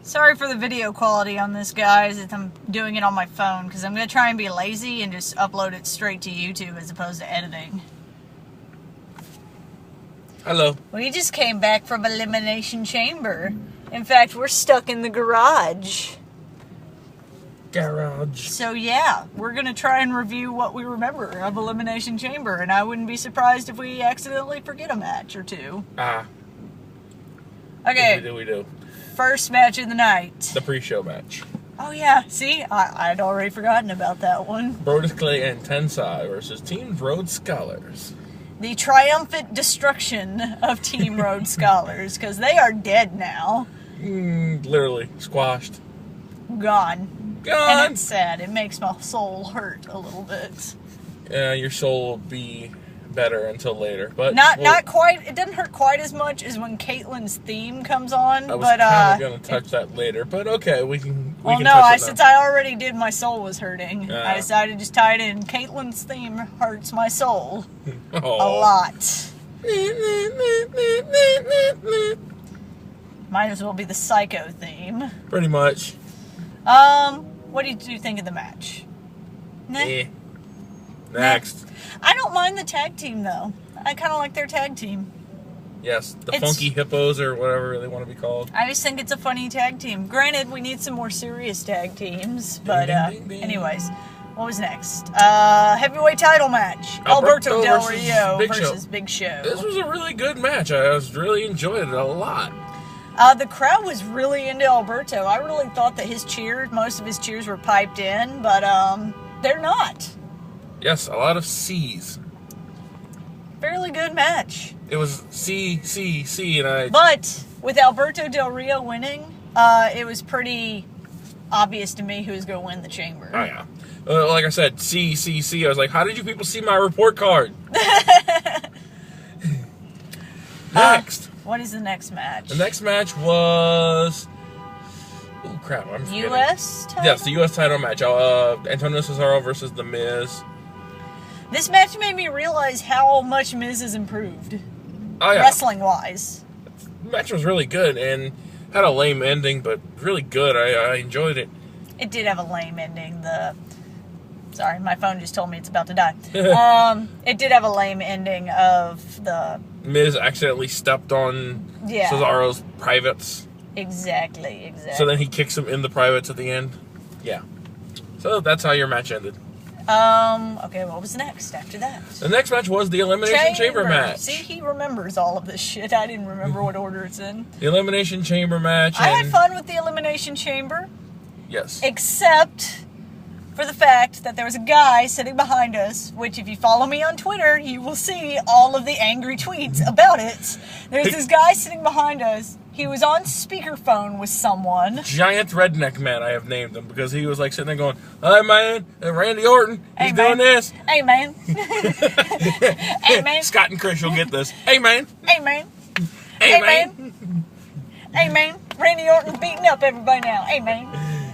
Sorry for the video quality on this, guys. I'm doing it on my phone because I'm going to try and be lazy and just upload it straight to YouTube as opposed to editing. Hello. We just came back from Elimination Chamber. In fact, we're stuck in the garage. So yeah, we're going to try and review what we remember of Elimination Chamber, and I wouldn't be surprised if we accidentally forget a match or two. Okay. We do. First match of the night. The pre-show match. Oh yeah, see? I'd already forgotten about that one. Brodus Clay and Tensai versus Team Rhodes Scholars. The triumphant destruction of Team Rhodes Scholars, because they are dead now. Literally, squashed. Gone. And it's sad. It makes my soul hurt a little bit. Yeah, your soul will be better until later, but not quite. It doesn't hurt quite as much as when Caitlyn's theme comes on. I was kind of gonna touch that later, but okay, we can. Since I already did, my soul was hurting. I decided to just tie it in. Caitlyn's theme hurts my soul a lot. Might as well be the Psycho theme. Pretty much. What did you think of the match? Next. I don't mind the tag team, though. I kind of like their tag team. Yes, the Funky Hippos or whatever they want to be called. I just think it's a funny tag team. Granted, we need some more serious tag teams, but anyways, what was next? Heavyweight title match. Alberto Del Rio versus Big Show. This was a really good match. I really enjoyed it a lot. The crowd was really into Alberto. I really thought that most of his cheers were piped in, but they're not. Yes, a lot of C's. Fairly good match. It was C, and But with Alberto Del Rio winning, it was pretty obvious to me who was going to win the chamber. Oh, yeah. Like I said, C. I was like, how did you people see my report card? Next. What is the next match? The next match was... Oh, crap. I'm forgetting. U.S. title? Yes, the U.S. title match. Antonio Cesaro versus The Miz. This match made me realize how much Miz has improved. Oh, yeah. Wrestling-wise. The match was really good and had a lame ending, but really good. I enjoyed it. It did have a lame ending. Sorry, my phone just told me it's about to die. It did have a lame ending of the... Miz accidentally stepped on Cesaro's privates. Exactly. So then he kicks him in the privates at the end. Yeah. So that's how your match ended. Okay, what was next after that? The next match was the Elimination Chamber match. See, he remembers all of this shit. I didn't remember what order it's in. The Elimination Chamber match. I had fun with the Elimination Chamber. Yes. Except for the fact that there was a guy sitting behind us, which if you follow me on Twitter, you will see all of the angry tweets about it. There's this guy sitting behind us. He was on speakerphone with someone. Giant Redneck Man, I have named him, because he was like sitting there going, "Hi, man, Randy Orton, he's doing this. Hey, man. Hey, man. Scott and Chris, you'll get this. Hey, man. Hey, man. Hey, man. Hey, man. Randy Orton's beating up everybody now. Hey, man."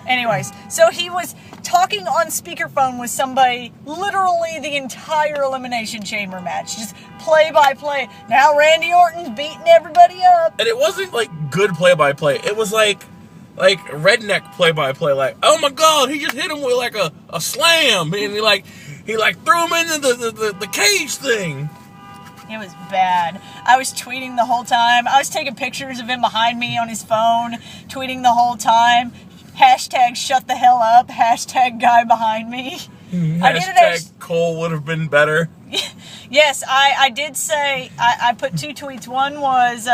Anyways, so he was talking on speakerphone with somebody literally the entire Elimination Chamber match. Just play-by-play. Now Randy Orton's beating everybody up. And it wasn't like good play-by-play. It was like redneck play-by-play. Like, oh my God, he just hit him with like a slam. And he threw him into the cage thing. It was bad. I was tweeting the whole time. I was taking pictures of him behind me on his phone, tweeting the whole time. Hashtag shut the hell up. Hashtag guy behind me. Hashtag Cole would have been better. Yes, I did say, I put two tweets. One was,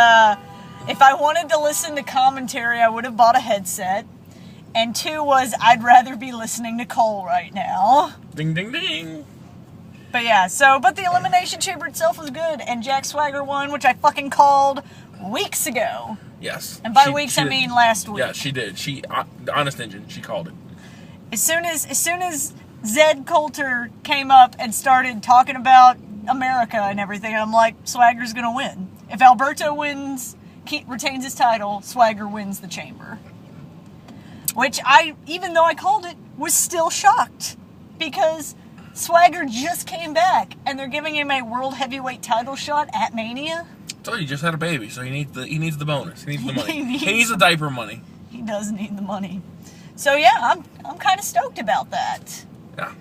if I wanted to listen to commentary, I would have bought a headset. And two was, I'd rather be listening to Cole right now. Ding, ding, ding. But yeah, but the Elimination Chamber itself was good. And Jack Swagger won, which I fucking called weeks ago. Yes. And by weeks, I mean last week. Yeah, she did. Honest Engine, she called it. As soon as Zed Coulter came up and started talking about America and everything, I'm like, Swagger's going to win. If Alberto retains his title, Swagger wins the chamber. Which even though I called it, was still shocked. Because Swagger just came back, and they're giving him a World Heavyweight title shot at Mania. So he just had a baby, so he needs the bonus. He needs the money. He needs the diaper money. He does need the money. So yeah, I'm kind of stoked about that. Yeah.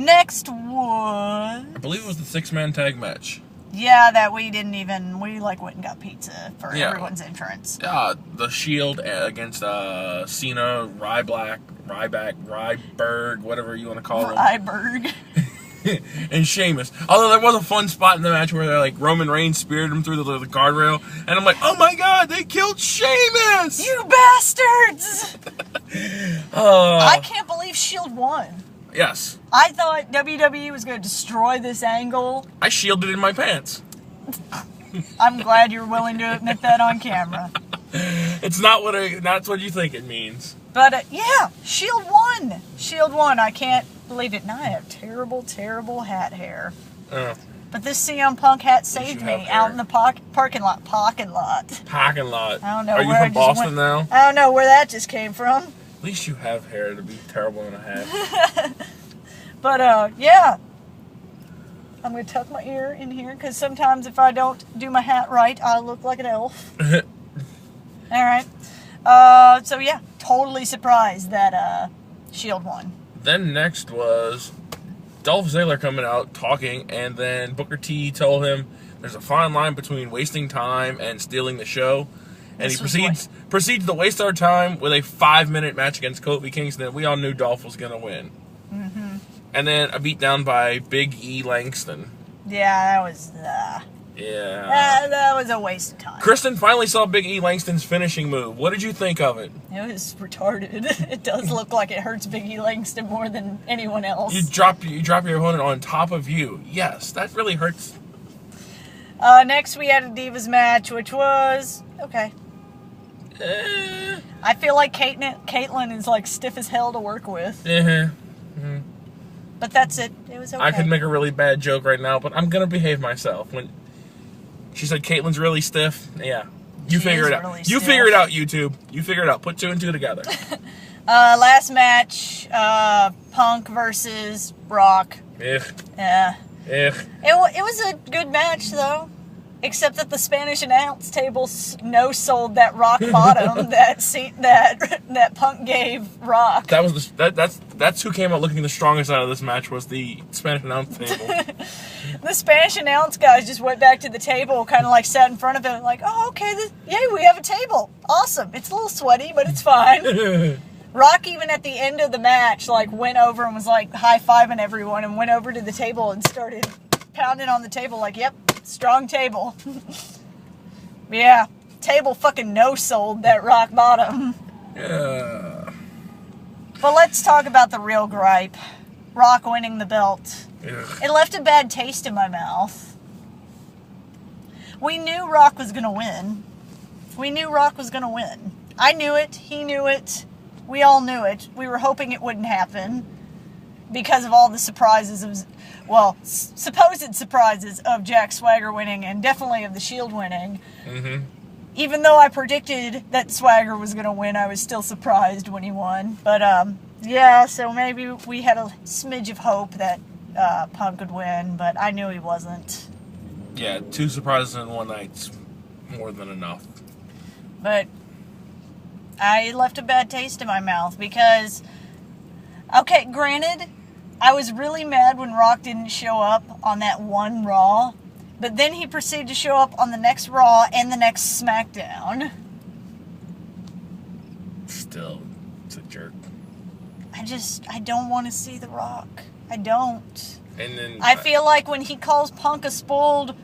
Next was... I believe it was the 6-man tag match. Yeah, that we didn't even... We, like, went and got pizza for everyone's entrance. The Shield against Cena, Ryberg, whatever you want to call him. Ryberg. And Sheamus. Although there was a fun spot in the match where like Roman Reigns speared him through the guardrail, and I'm like, oh my god, they killed Sheamus! You bastards! I can't believe Shield won. Yes. I thought WWE was going to destroy this angle. I shielded in my pants. I'm glad you're willing to admit that on camera. It's not that's what you think it means. But yeah, Shield won. Shield won. I can't believe it. Now I have terrible, terrible hat hair. But this CM Punk hat saved me out in the parking lot. Parking lot. I don't know. Are you from Boston now? I don't know where that just came from. At least you have hair to be terrible in a hat. But yeah. I'm going to tuck my ear in here because sometimes if I don't do my hat right, I look like an elf. Alright. So yeah, totally surprised that Shield won. Then next was Dolph Ziggler coming out talking, and then Booker T told him there's a fine line between wasting time and stealing the show. And he proceeds to waste our time with a 5-minute match against Kofi Kingston. We all knew Dolph was going to win. Mm-hmm. And then a beatdown by Big E Langston. Yeah, that was... that was a waste of time. Kristen finally saw Big E Langston's finishing move. What did you think of it? It was retarded. It does look like it hurts Big E Langston more than anyone else. You drop your opponent on top of you. Yes, that really hurts. Next we had a Divas match, which was... okay. I feel like Caitlyn is like stiff as hell to work with. But that's it. It was okay. I could make a really bad joke right now, but I'm gonna behave myself. When she said Caitlyn's really stiff, yeah. You figure it out. Really you figure it out, YouTube. You figure it out. Put 2 and 2 together. Last match, Punk versus Brock. Yeah. It was a good match, though. Except that the Spanish announce table no-sold that rock bottom that Punk gave Rock. That was that's who came out looking the strongest out of this match, was the Spanish announce table. The Spanish announce guys just went back to the table, kind of like sat in front of it, like, oh, okay, yay, we have a table. Awesome. It's a little sweaty, but it's fine. Rock, even at the end of the match, like, went over and was, like, high-fiving everyone and went over to the table and started pounding on the table like, yep, strong table. Yeah, table fucking no-sold that rock bottom. Yeah. But let's talk about the real gripe. Rock winning the belt. Ugh. It left a bad taste in my mouth. We knew Rock was going to win. We knew Rock was going to win. I knew it. He knew it. We all knew it. We were hoping it wouldn't happen because of all the surprises of, well, supposed surprises of Jack Swagger winning and definitely of the Shield winning. Mm-hmm. Even though I predicted that Swagger was going to win, I was still surprised when he won. But, yeah, so maybe we had a smidge of hope that Punk would win, but I knew he wasn't. Yeah, 2 surprises in one night's more than enough. But I left a bad taste in my mouth because, okay, granted, I was really mad when Rock didn't show up on that one Raw, but then he proceeded to show up on the next Raw and the next SmackDown. Still, it's a jerk. I don't want to see The Rock. I don't. And then I feel like when he calls Punk a spoiled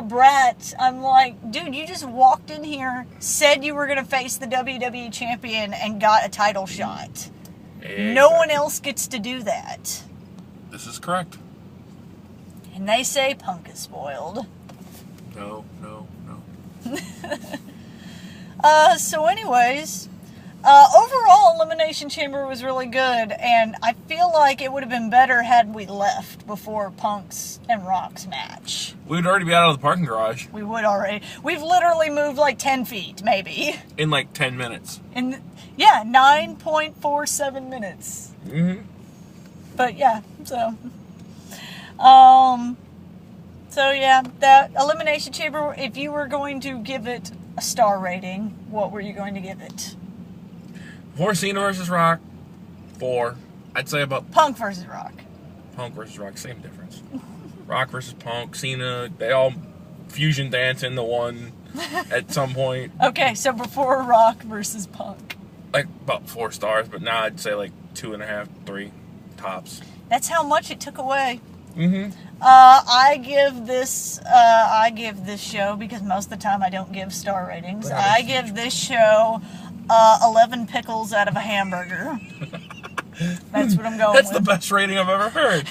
brat, I'm like, dude, you just walked in here, said you were going to face the WWE champion, and got a title shot. Exactly. No one else gets to do that. This is correct. And they say Punk is spoiled. No. So anyways, overall, Elimination Chamber was really good, and I feel like it would have been better had we left before Punk's and Rock's match. We would already be out of the parking garage. We would already. We've literally moved like 10 feet, maybe. In like 10 minutes. Yeah, 9.47 minutes. Mm-hmm. But yeah, so yeah, that Elimination Chamber, if you were going to give it a star rating, what were you going to give it? For Cena versus Rock, 4. I'd say about Punk versus Rock. Punk versus Rock, same difference. Rock versus Punk, Cena, they all fusion dance into one at some point. Okay, so before Rock versus Punk. Like about 4 stars, but now I'd say like 2.5, 3 tops. That's how much it took away. Mm-hmm. I give this show, because most of the time I don't give star ratings. I give this show 11 pickles out of a hamburger. That's what I'm going That's with. the best rating I've ever heard.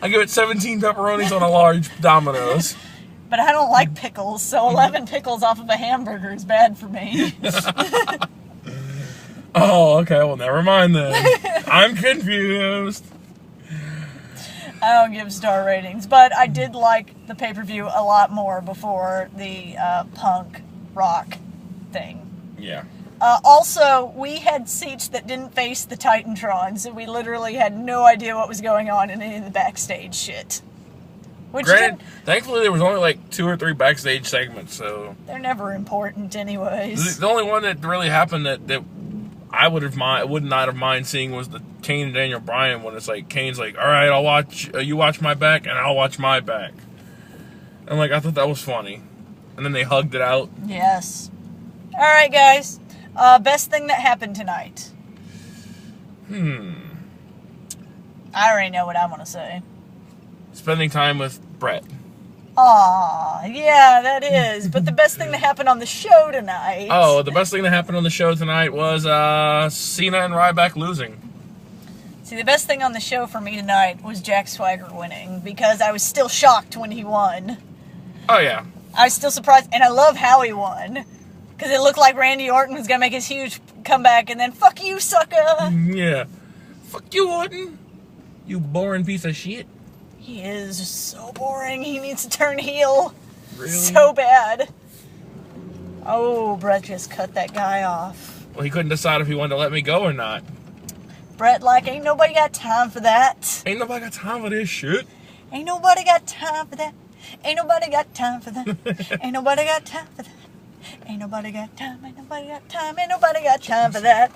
I give it 17 pepperonis on a large Domino's. But I don't like pickles, so 11 pickles off of a hamburger is bad for me. Oh, okay, well, never mind then. I'm confused. I don't give star ratings, but I did like the pay-per-view a lot more before the Punk Rock thing. Yeah. Also, we had seats that didn't face the Titantron, so we literally had no idea what was going on in any of the backstage shit. Which Granted, thankfully there was only like 2 or 3 backstage segments, so... They're never important anyways. The only one that really happened that I would not have mind seeing was the Kane and Daniel Bryan, when it's like, Kane's like, alright, I'll watch, you watch my back, and I'll watch my back. And like, I thought that was funny. And then they hugged it out. Yes. Alright, guys. Best thing that happened tonight. I already know what I want to say. Spending time with Brett. Aw, yeah, that is. But the best thing that happened on the show tonight... Oh, the best thing that happened on the show tonight was Cena and Ryback losing. See, the best thing on the show for me tonight was Jack Swagger winning, because I was still shocked when he won. Oh, yeah. I was still surprised, and I love how he won. Because it looked like Randy Orton was going to make his huge comeback, and then, fuck you, sucker! Yeah. Fuck you, Orton. You boring piece of shit. He is so boring. He needs to turn heel. Really? So bad. Oh, Brett just cut that guy off. Well, he couldn't decide if he wanted to let me go or not. Brett, like, ain't nobody got time for that. Ain't nobody got time for this shit. Ain't nobody got time for that. Ain't nobody got time for that. Ain't nobody got time for that. Ain't nobody got time. Ain't nobody got time. Ain't nobody got time for that.